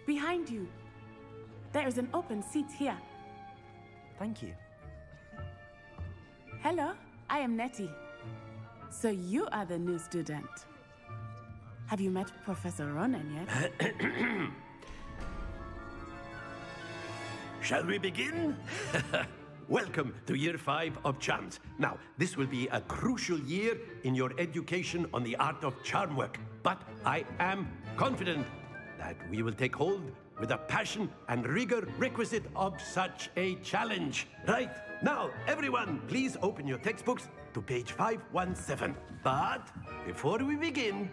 Behind you. There is an open seat here. Thank you. Hello, I am Nettie. So you are the new student. Have you met Professor Ronan yet? Shall we begin? Welcome to Year 5 of Charms. Now, this will be a crucial year in your education on the art of charm work. But I am confident that we will take hold with the passion and rigor requisite of such a challenge. Right, now, everyone, please open your textbooks to page 517. But before we begin,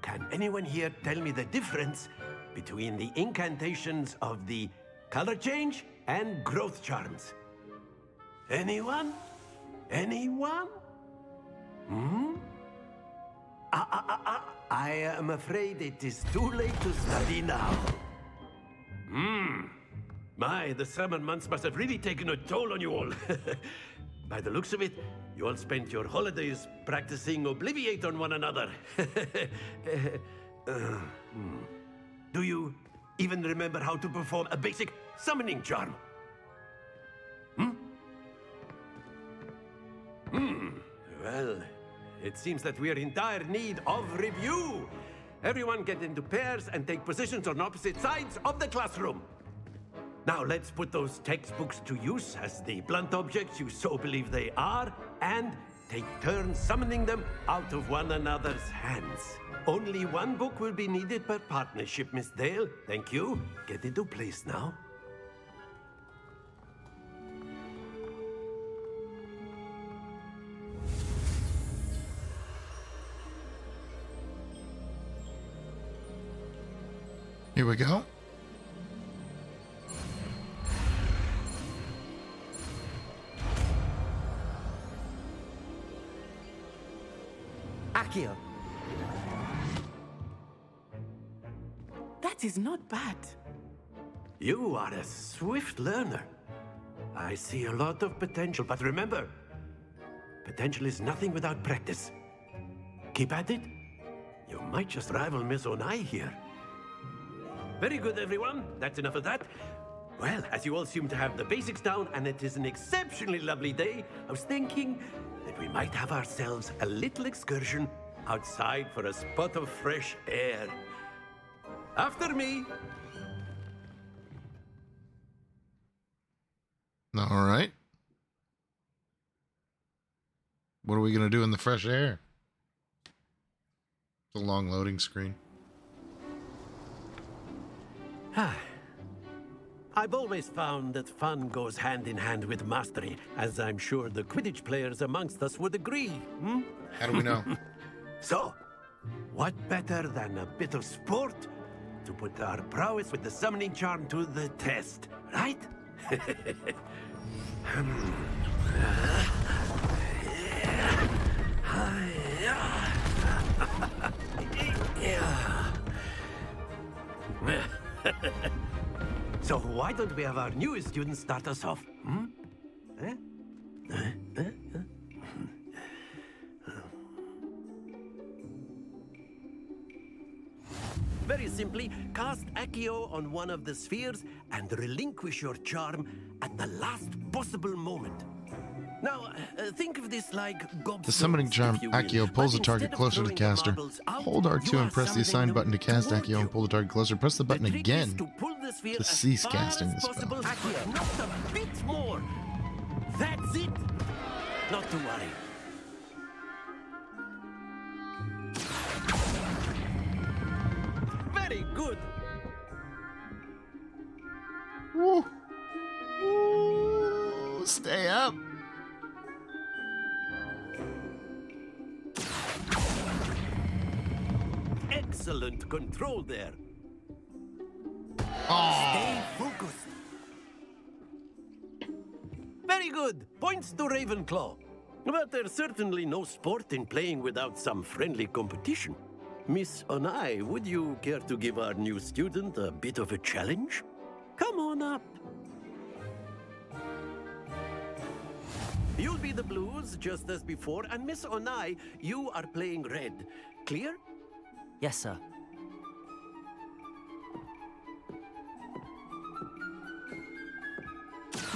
can anyone here tell me the difference between the incantations of the color change and growth charms? Anyone? Anyone? I am afraid it is too late to study now. My, the summer months must have really taken a toll on you all. By the looks of it, you all spent your holidays practicing Obliviate on one another. Do you even remember how to perform a basic summoning charm? Well, it seems that we are in dire need of review. Everyone get into pairs and take positions on opposite sides of the classroom. Now let's put those textbooks to use as the blunt objects you so believe they are, and take turns summoning them out of one another's hands. Only one book will be needed per partnership, Miss Dale. Thank you. Get into place now. Here we go. Accio. That is not bad. You are a swift learner. I see a lot of potential, but remember, potential is nothing without practice. Keep at it. You might just rival Miss Onai here. Very good, everyone. That's enough of that. Well, as you all seem to have the basics down, and it is an exceptionally lovely day, I was thinking that we might have ourselves a little excursion outside for a spot of fresh air. After me. All right. What are we going to do in the fresh air? It's a long loading screen. I've always found that fun goes hand in hand with mastery, as I'm sure the Quidditch players amongst us would agree. How do we know? So, what better than a bit of sport to put our prowess with the summoning charm to the test, right? So why don't we have our newest student start us off? Very simply, cast Accio on one of the spheres and relinquish your charm at the last possible moment. Now, think of this like gobstones. The summoning charm Accio pulls the target closer to the caster. Hold R2 and press the assigned button to cast Accio and pull the target closer. Press the button again to cease casting the spell. Accio, not a bit more. That's it. Not to worry. Very good. Woo. Woo. Stay up. Excellent control there. Oh. Stay focused. Very good. Points to Ravenclaw. But there's certainly no sport in playing without some friendly competition. Miss Onai, would you care to give our new student a bit of a challenge? Come on up. You'll be the blues, just as before, and Miss Onai, you are playing red. Clear? Yes, sir.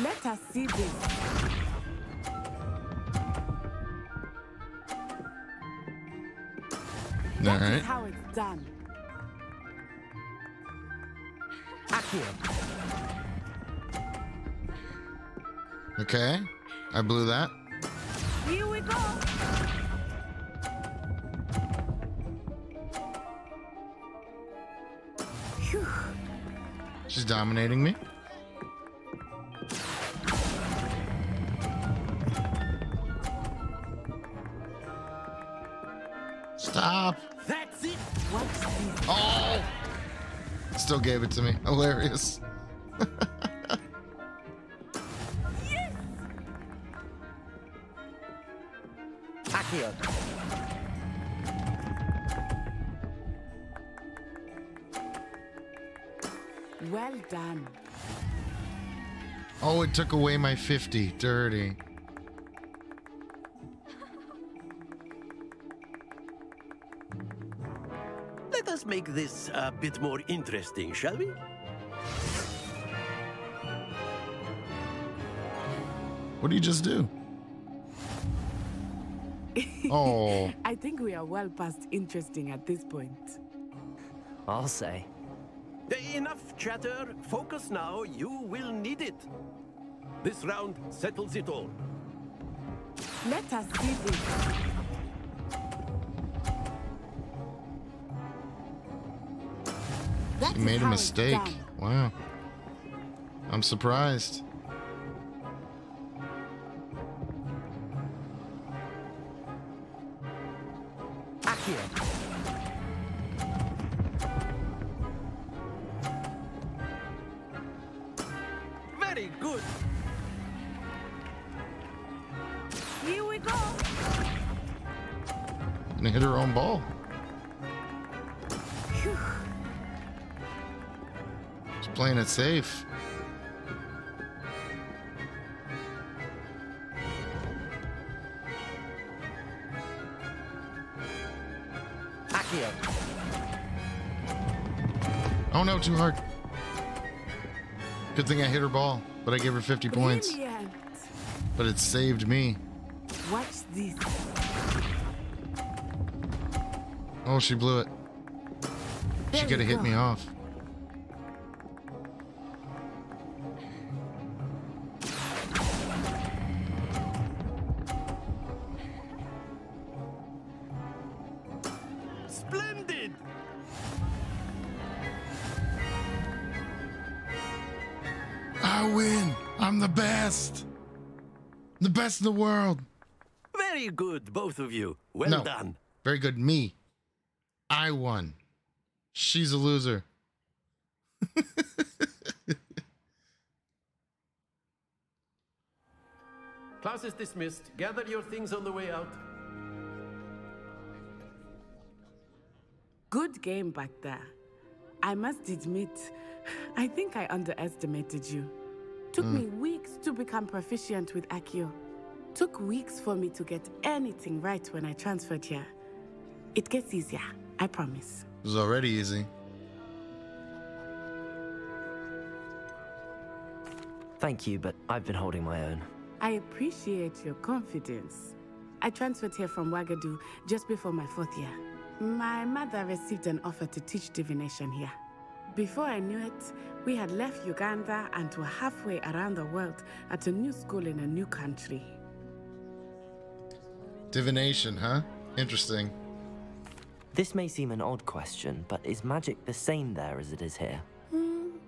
Let us see this. All right. That's how it's done. Accio. Okay. I blew that. Here we go. Phew. She's dominating me. Stop. That's it. What's this? Oh! Still gave it to me. Hilarious. Accio. Well done. Oh, it took away my 50. Dirty. Let us make this a bit more interesting, shall we? What did you just do? Oh. I think we are well past interesting at this point. I'll say. Enough chatter. Focus now. You will need it. This round settles it all. Let us see this. That You is made a how it's mistake. done. Wow. I'm surprised. Accio. Very good. Here we go. Gonna hit her own ball. Phew. She's playing it safe. Accio. Oh no, too hard. Good thing I hit her ball, but I gave her 50 points. Brilliant. But it saved me. Watch this. Oh, she blew it. She There could we have hit go. me off. Splendid. I win. I'm the best. The best in the world. Very good, both of you. Well No. done. Very good. Me. I won. She's a loser. Class is dismissed. Gather your things on the way out. Good game back there. I must admit, I think I underestimated you. Took me weeks to become proficient with Accio. Took weeks for me to get anything right when I transferred here. It gets easier, I promise. It was already easy. Thank you, but I've been holding my own. I appreciate your confidence. I transferred here from Wagadu just before my 4th year. My mother received an offer to teach divination here. Before I knew it, we had left Uganda and were halfway around the world at a new school in a new country. Divination, huh? Interesting. This may seem an odd question, but is magic the same there as it is here?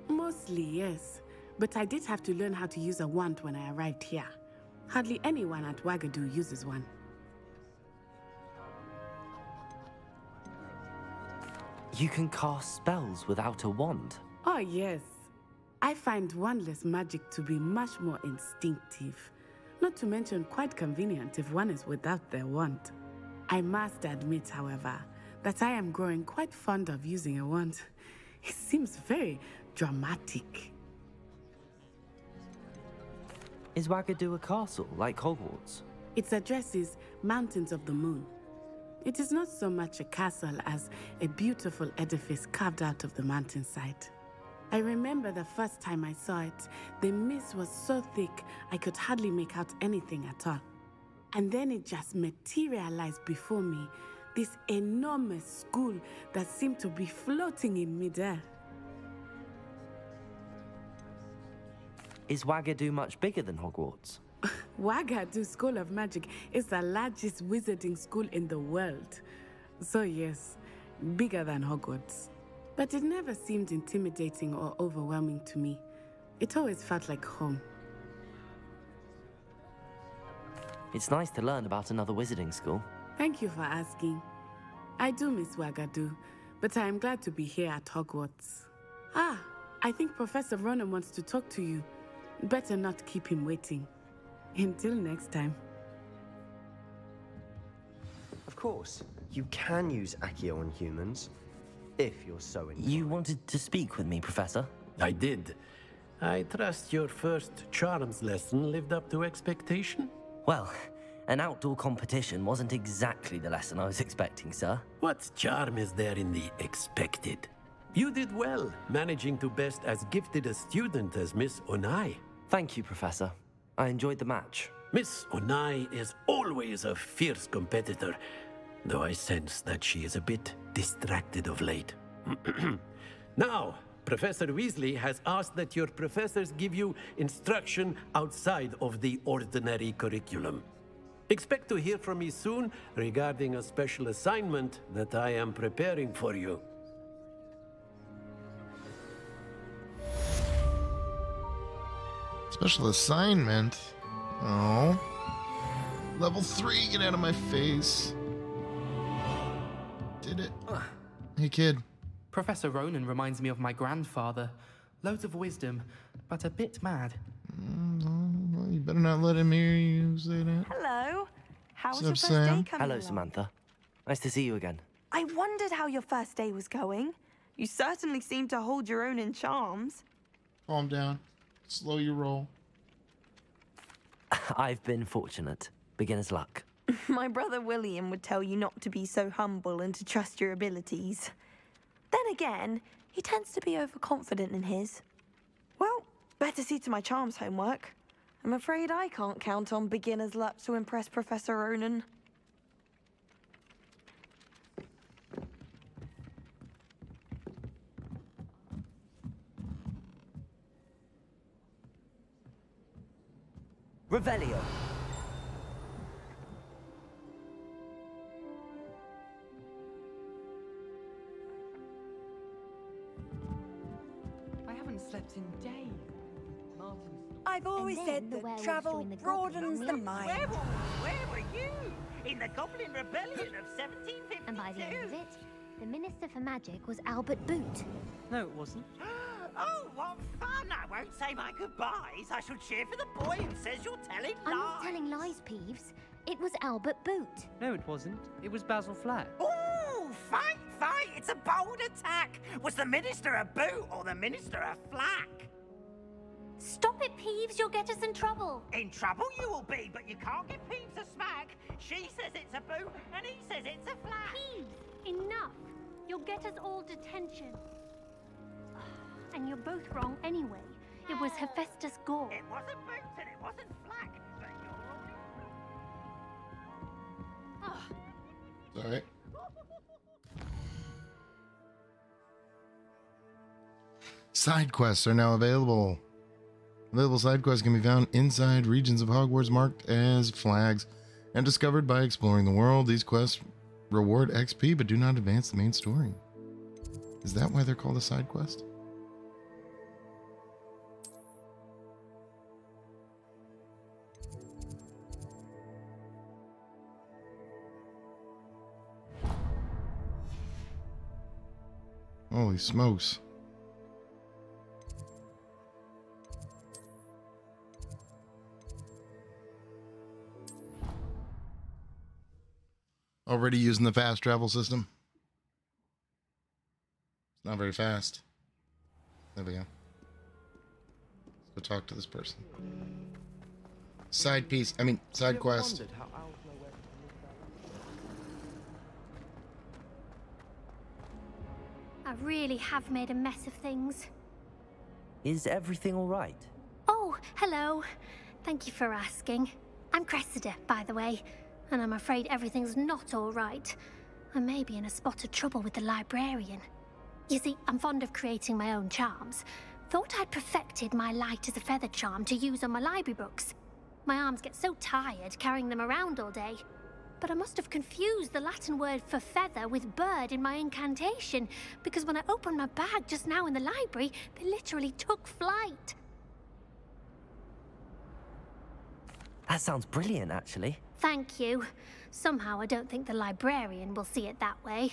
Mostly, yes. But I did have to learn how to use a wand when I arrived here. Hardly anyone at Wagadu uses one. You can cast spells without a wand. Oh, yes. I find wandless magic to be much more instinctive. Not to mention quite convenient if one is without their wand. I must admit, however, that I am growing quite fond of using a wand. It seems very dramatic. Is Wagadu a castle, like Hogwarts? Its address is Mountains of the Moon. It is not so much a castle as a beautiful edifice carved out of the mountainside. I remember the first time I saw it, the mist was so thick I could hardly make out anything at all. And then it just materialized before me, this enormous school that seemed to be floating in midair. Is Wagadu much bigger than Hogwarts? Wagadu School of Magic is the largest wizarding school in the world. So yes, bigger than Hogwarts. But it never seemed intimidating or overwhelming to me. It always felt like home. It's nice to learn about another wizarding school. Thank you for asking. I do miss Wagadu, but I am glad to be here at Hogwarts. Ah, I think Professor Ronan wants to talk to you. Better not keep him waiting. Until next time. Of course, you can use Accio on humans, if you're so inclined. You wanted to speak with me, Professor? I did. I trust your first charms lesson lived up to expectation? Well, an outdoor competition wasn't exactly the lesson I was expecting, sir. What charm is there in the expected? You did well, managing to best as gifted a student as Miss Onai. Thank you, Professor. I enjoyed the match. Miss Onai is always a fierce competitor, though I sense that she is a bit distracted of late. Now, Professor Weasley has asked that your professors give you instruction outside of the ordinary curriculum. Expect to hear from me soon regarding a special assignment that I am preparing for you. Special assignment? Oh. Level 3, get out of my face. Did it. Hey, kid. Professor Ronan reminds me of my grandfather. Loads of wisdom, but a bit mad. Well, you better not let him hear you say that. Hello. How was What's your up, first Sam? day coming Hello, along? Samantha. Nice to see you again. I wondered how your first day was going. You certainly seem to hold your own in charms. Calm down. Slow your roll. I've been fortunate. Beginner's luck. My brother William would tell you not to be so humble and to trust your abilities. Then again, he tends to be overconfident in his. Well, better see to my charms homework. I'm afraid I can't count on beginner's luck to impress Professor Ronan. Revelio. I haven't slept in days. I've always then said the that werewolves travel joined the goblin broadens the army. mind. Where were you? In the Goblin Rebellion of 1752? And by the end of it, the Minister for Magic was Albert Boot. No, it wasn't. Oh, what fun! I won't say my goodbyes. I shall cheer for the boy who says you're telling lies. I'm not telling lies, Peeves. It was Albert Boot. No, it wasn't. It was Basil Flack. Ooh, fight! It's a bold attack. Was the Minister a boot or the Minister a flack? Stop it, Peeves. You'll get us in trouble. In trouble you will be, but you can't give Peeves a smack. She says it's a boot, and he says it's a flack. Peeves, enough. You'll get us all detention. And you're both wrong anyway. It was Hephaestus Gore. It wasn't boot and it wasn't flack, but you're all... Alright. Side quests are now available. Available side quests can be found inside regions of Hogwarts marked as flags and discovered by exploring the world. These quests reward XP but do not advance the main story. Is that why they're called a side quest? Holy smokes. Already using the fast travel system. It's not very fast. There we go. Let's go talk to this person. Side quest. I really have made a mess of things. Is everything all right? Oh, hello. Thank you for asking. I'm Cressida, by the way, and I'm afraid everything's not all right. I may be in a spot of trouble with the librarian. You see, I'm fond of creating my own charms. Thought I'd perfected my light as a feather charm to use on my library books. My arms get so tired carrying them around all day. But I must have confused the Latin word for feather with bird in my incantation, because when I opened my bag just now in the library, they literally took flight. That sounds brilliant, actually. Thank you. Somehow I don't think the librarian will see it that way.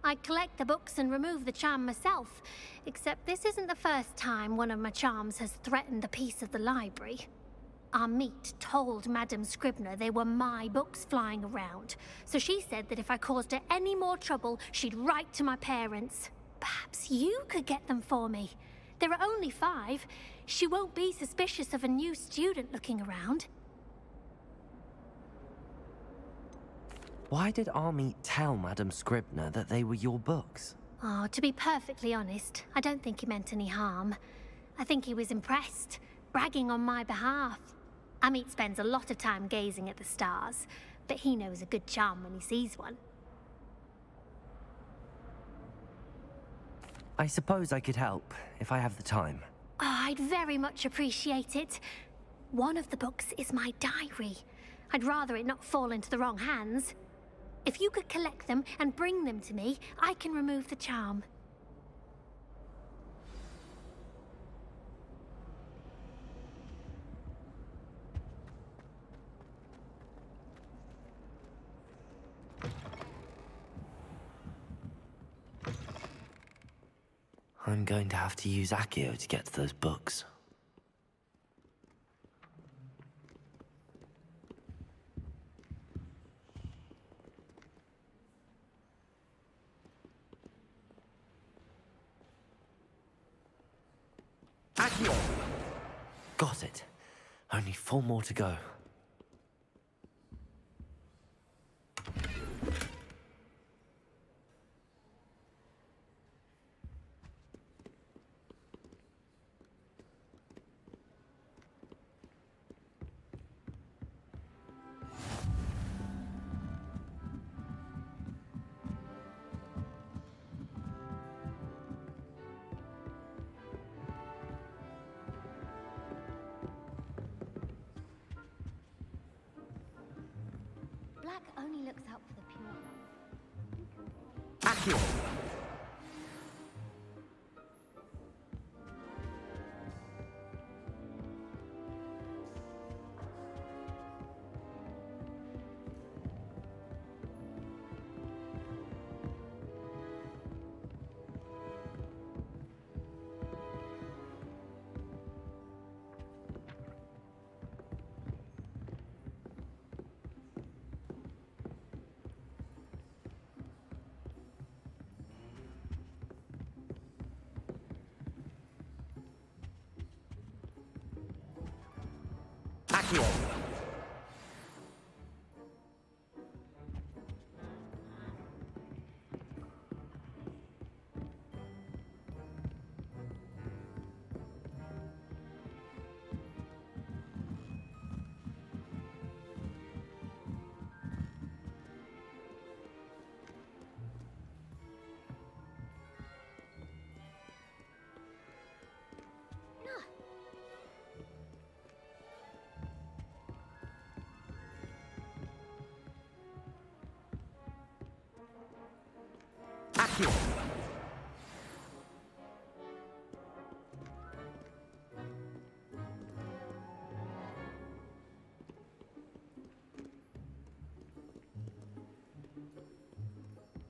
I collect the books and remove the charm myself, except this isn't the first time one of my charms has threatened the peace of the library. Our meet told Madame Scribner they were my books flying around, so she said that if I caused her any more trouble, she'd write to my parents. Perhaps you could get them for me. There are only 5. She won't be suspicious of a new student looking around. Why did Army tell Madame Scribner that they were your books? Oh, to be perfectly honest, I don't think he meant any harm. I think he was impressed, bragging on my behalf. Amit spends a lot of time gazing at the stars, but he knows a good charm when he sees one. I suppose I could help, if I have the time. Oh, I'd very much appreciate it. One of the books is my diary. I'd rather it not fall into the wrong hands. If you could collect them and bring them to me, I can remove the charm. I'm going to have to use Accio to get to those books. Accio! Got it. Only 4 more to go. Black only looks out for the pure. Accio! Accio! Accio!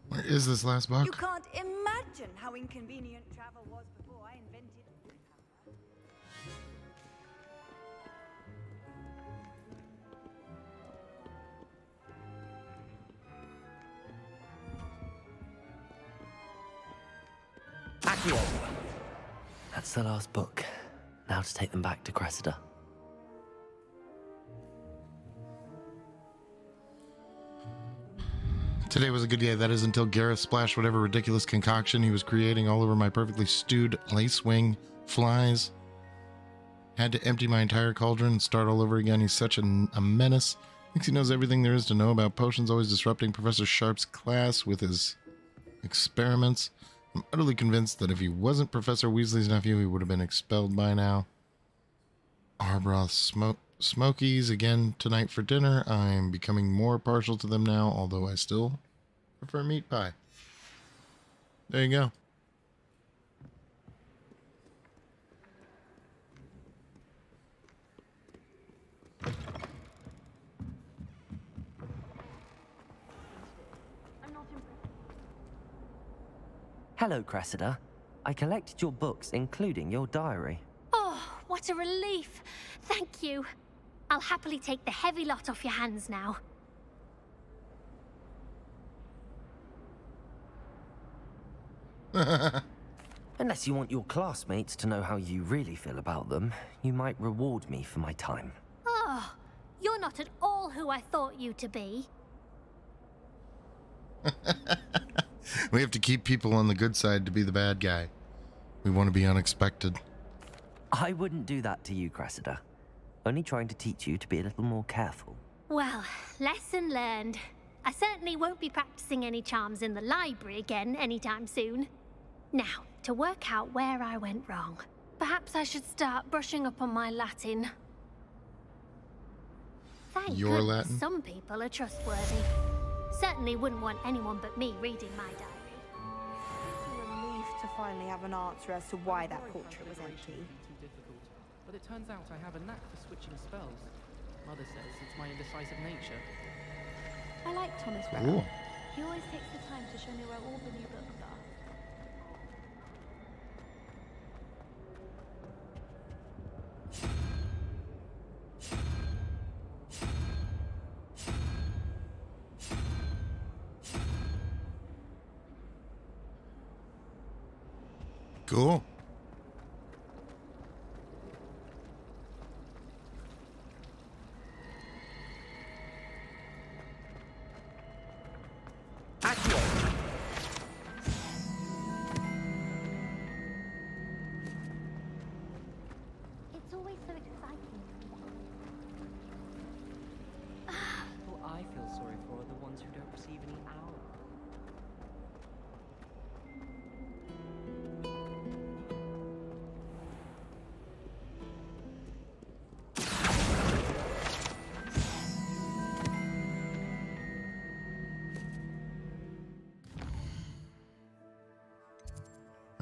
Where is this last book? You can't imagine how inconvenient travel was before I invented. Accio! That's the last book. Now to take them back to Cressida. Today was a good day. That is until Gareth splashed whatever ridiculous concoction he was creating all over my perfectly stewed lace wing flies. Had to empty my entire cauldron and start all over again. He's such a menace. Thinks he knows everything there is to know about potions, always disrupting Professor Sharp's class with his experiments. I'm utterly convinced that if he wasn't Professor Weasley's nephew, he would have been expelled by now. Arbroth Smokies again tonight for dinner. I'm becoming more partial to them now, although I still prefer meat pie. There you go. Hello, Cressida. I collected your books, including your diary. Oh, what a relief. Thank you. I'll happily take the heavy lot off your hands now. Unless you want your classmates to know how you really feel about them, you might reward me for my time. Oh, you're not at all who I thought you to be. We have to keep people on the good side to be the bad guy. We want to be unexpected. I wouldn't do that to you, Cressida. Only trying to teach you to be a little more careful. Well, lesson learned. I certainly won't be practicing any charms in the library again anytime soon. Now, to work out where I went wrong. Perhaps I should start brushing up on my Latin. Thank Your goodness Latin? some people are trustworthy. Certainly wouldn't want anyone but me reading my diary. It's a relief to finally have an answer as to why that portrait was empty. Too difficult, but it turns out I have a knack for switching spells. Mother says it's my indecisive nature. I like Thomas Cool. Brown. He always takes the time to show me where all the new books are. Cool. It's always so exciting. People I feel sorry for are the ones who don't receive any hour.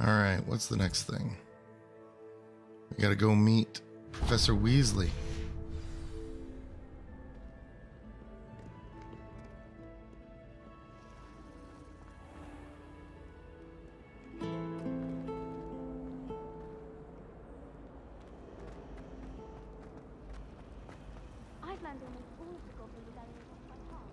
All right, what's the next thing? We gotta go meet Professor Weasley. I've learned almost all of the goblin medallions off by heart.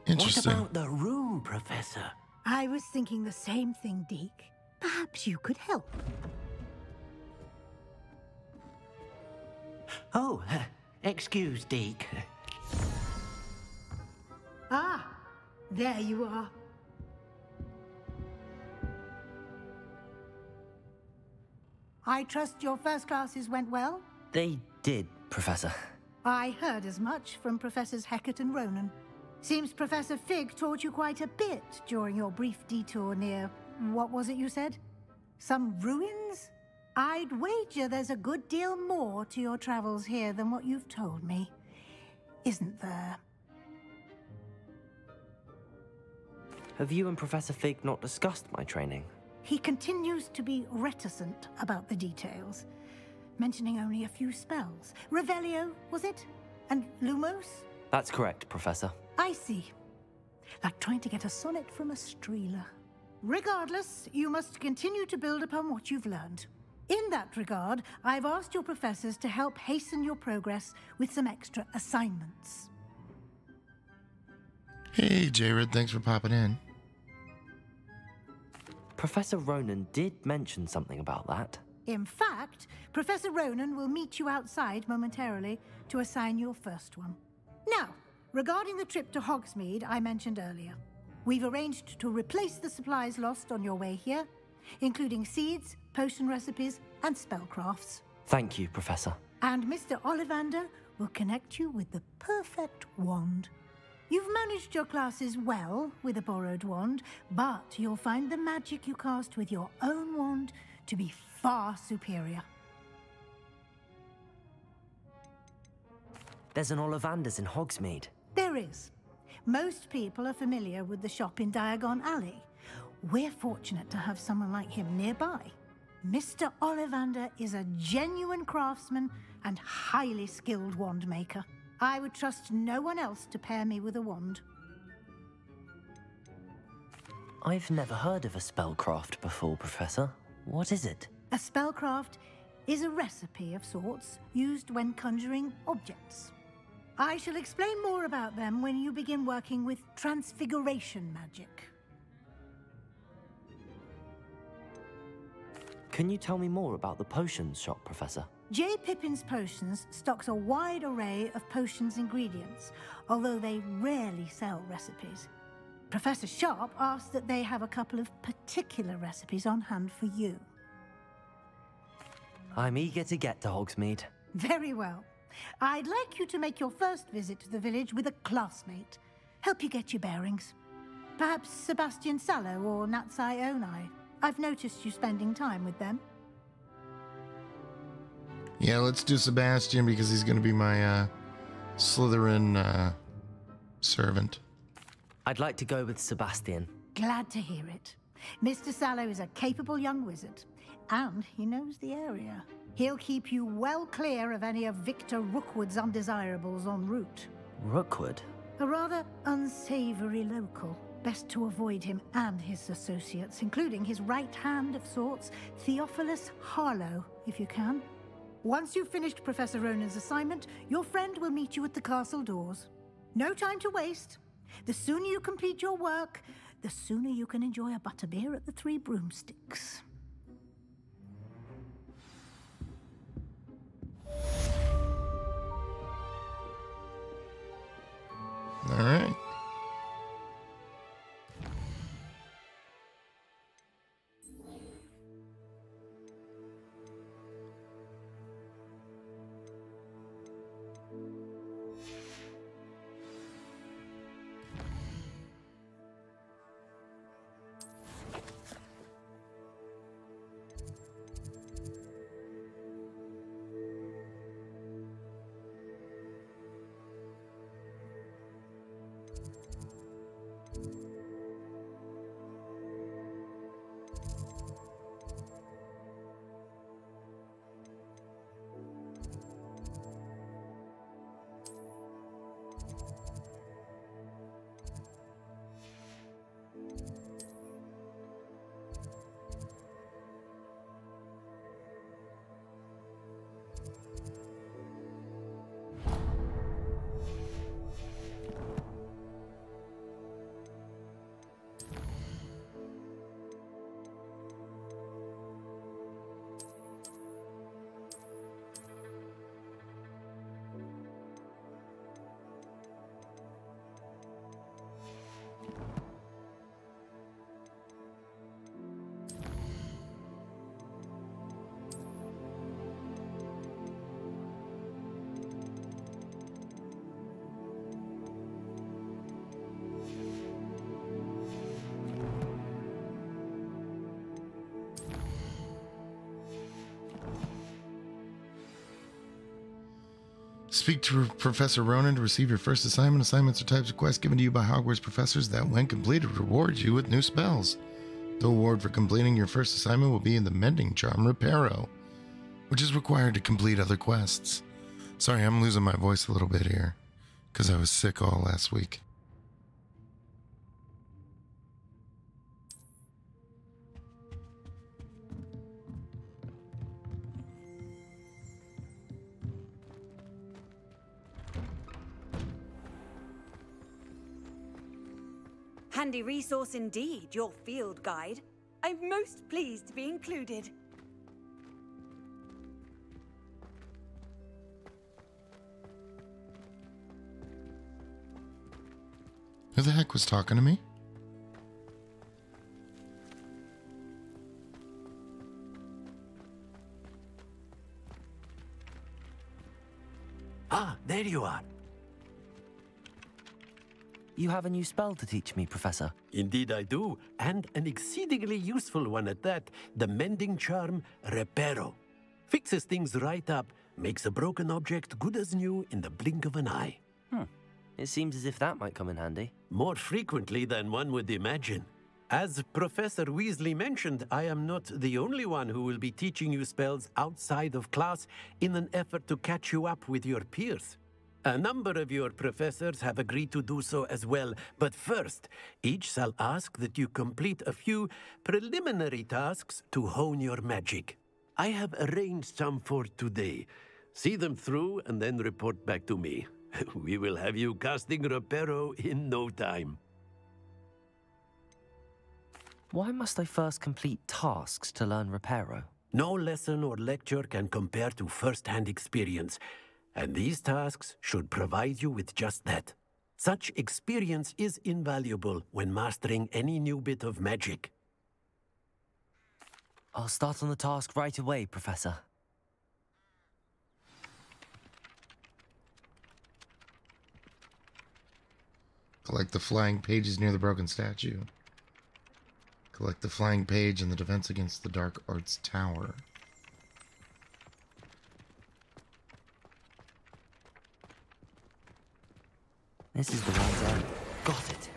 Interesting. What about the room, Professor? I was thinking the same thing, Deke. Perhaps you could help. Oh, excuse, Deke. Ah, there you are. I trust your first classes went well? They did, Professor. I heard as much from Professors Hecat and Ronan. Seems Professor Fig taught you quite a bit during your brief detour near... what was it you said? Some ruins? I'd wager there's a good deal more to your travels here than what you've told me. Isn't there? Have you and Professor Fig not discussed my training? He continues to be reticent about the details, mentioning only a few spells. Revelio, was it? And Lumos? That's correct, Professor. I see. Like trying to get a sonnet from a streeler. Regardless, you must continue to build upon what you've learned. In that regard, I've asked your professors to help hasten your progress with some extra assignments. Hey, Jared, thanks for popping in. Professor Ronan did mention something about that. In fact, Professor Ronan will meet you outside momentarily to assign your first one. Now, regarding the trip to Hogsmeade I mentioned earlier, we've arranged to replace the supplies lost on your way here, including seeds, potion recipes, and spellcrafts. Thank you, Professor. And Mr. Ollivander will connect you with the perfect wand. You've managed your classes well with a borrowed wand, but you'll find the magic you cast with your own wand to be far superior. There's an Ollivander's in Hogsmeade. There is. Most people are familiar with the shop in Diagon Alley. We're fortunate to have someone like him nearby. Mr. Ollivander is a genuine craftsman and highly skilled wand maker. I would trust no one else to pair me with a wand. I've never heard of a spellcraft before, Professor. What is it? A spellcraft is a recipe of sorts used when conjuring objects. I shall explain more about them when you begin working with transfiguration magic. Can you tell me more about the potions shop, Professor? J. Pippin's Potions stocks a wide array of potions ingredients, although they rarely sell recipes. Professor Sharp asks that they have a couple of particular recipes on hand for you. I'm eager to get to Hogsmeade. Very well. I'd like you to make your first visit to the village with a classmate. Help you get your bearings. Perhaps Sebastian Sallow or Natsai Onai. I've noticed you spending time with them. Yeah, let's do Sebastian because he's going to be my Slytherin servant. I'd like to go with Sebastian. Glad to hear it. Mr. Sallow is a capable young wizard, and he knows the area. He'll keep you well clear of any of Victor Rookwood's undesirables en route. Rookwood? A rather unsavory local. Best to avoid him and his associates, including his right hand of sorts, Theophilus Harlow, if you can. Once you've finished Professor Ronan's assignment, your friend will meet you at the castle doors. No time to waste. The sooner you complete your work, the sooner you can enjoy a butterbeer at the Three Broomsticks. All right. Speak to Professor Ronan to receive your first assignment. Assignments are types of quests given to you by Hogwarts professors that, when completed, reward you with new spells. The award for completing your first assignment will be in the Mending Charm Reparo, which is required to complete other quests. Sorry, I'm losing my voice a little bit here, because I was sick all last week. handy resource indeed, your field guide. I'm most pleased to be included. Who the heck was talking to me? Ah, there you are. You have a new spell to teach me, Professor. Indeed I do, and an exceedingly useful one at that. The mending charm, Reparo. Fixes things right up, makes a broken object good as new in the blink of an eye. It seems as if that might come in handy. More frequently than one would imagine. As Professor Weasley mentioned, I am not the only one who will be teaching you spells outside of class in an effort to catch you up with your peers. A number of your professors have agreed to do so as well, but first, each shall ask that you complete a few preliminary tasks to hone your magic. I have arranged some for today. See them through and then report back to me. We will have you casting Reparo in no time. Why must I first complete tasks to learn Reparo? No lesson or lecture can compare to first-hand experience, and these tasks should provide you with just that. Such experience is invaluable when mastering any new bit of magic. I'll start on the task right away, Professor. Collect the flying pages near the broken statue. Collect the flying page in the defense against the Dark Arts Tower. This is the right end. Got it.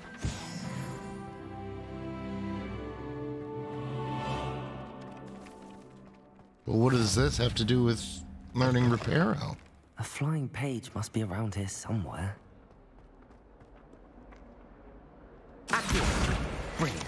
Well, what does this have to do with learning Reparo? A flying page must be around here somewhere. Brilliant.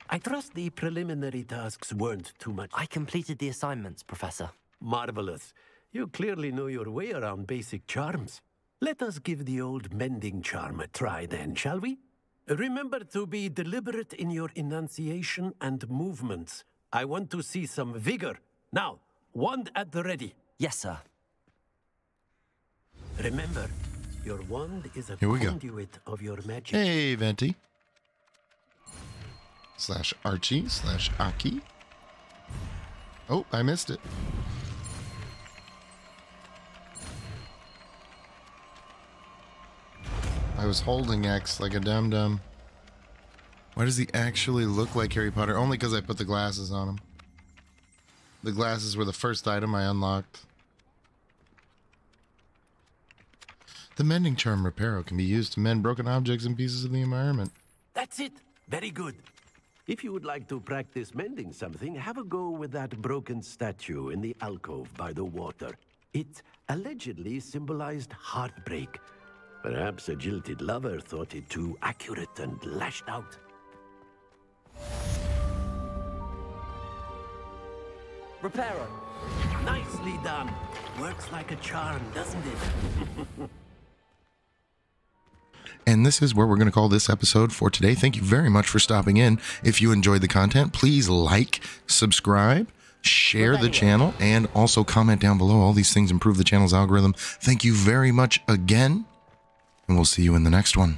I trust the preliminary tasks weren't too much. I completed the assignments, Professor. Marvelous. You clearly know your way around basic charms. Let us give the old mending charm a try then, shall we? Remember to be deliberate in your enunciation and movements. I want to see some vigor. Now, wand at the ready. Yes, sir. Remember, your wand is a Here we go. conduit of your magic. Hey, Venti. /Archie /Aki. Oh, I missed it. I was holding X like a dum-dum. Why does he actually look like Harry Potter? Only because I put the glasses on him. The glasses were the first item I unlocked. The mending charm Reparo can be used to mend broken objects and pieces of the environment. That's it. Very good. If you would like to practice mending something, have a go with that broken statue in the alcove by the water. It allegedly symbolized heartbreak. Perhaps a jilted lover thought it too accurate and lashed out. Reparo. Nicely done. Works like a charm, doesn't it? And this is where we're going to call this episode for today. Thank you very much for stopping in. If you enjoyed the content, please like, subscribe, share the channel, and also comment down below. All these things improve the channel's algorithm. Thank you very much again, and we'll see you in the next one.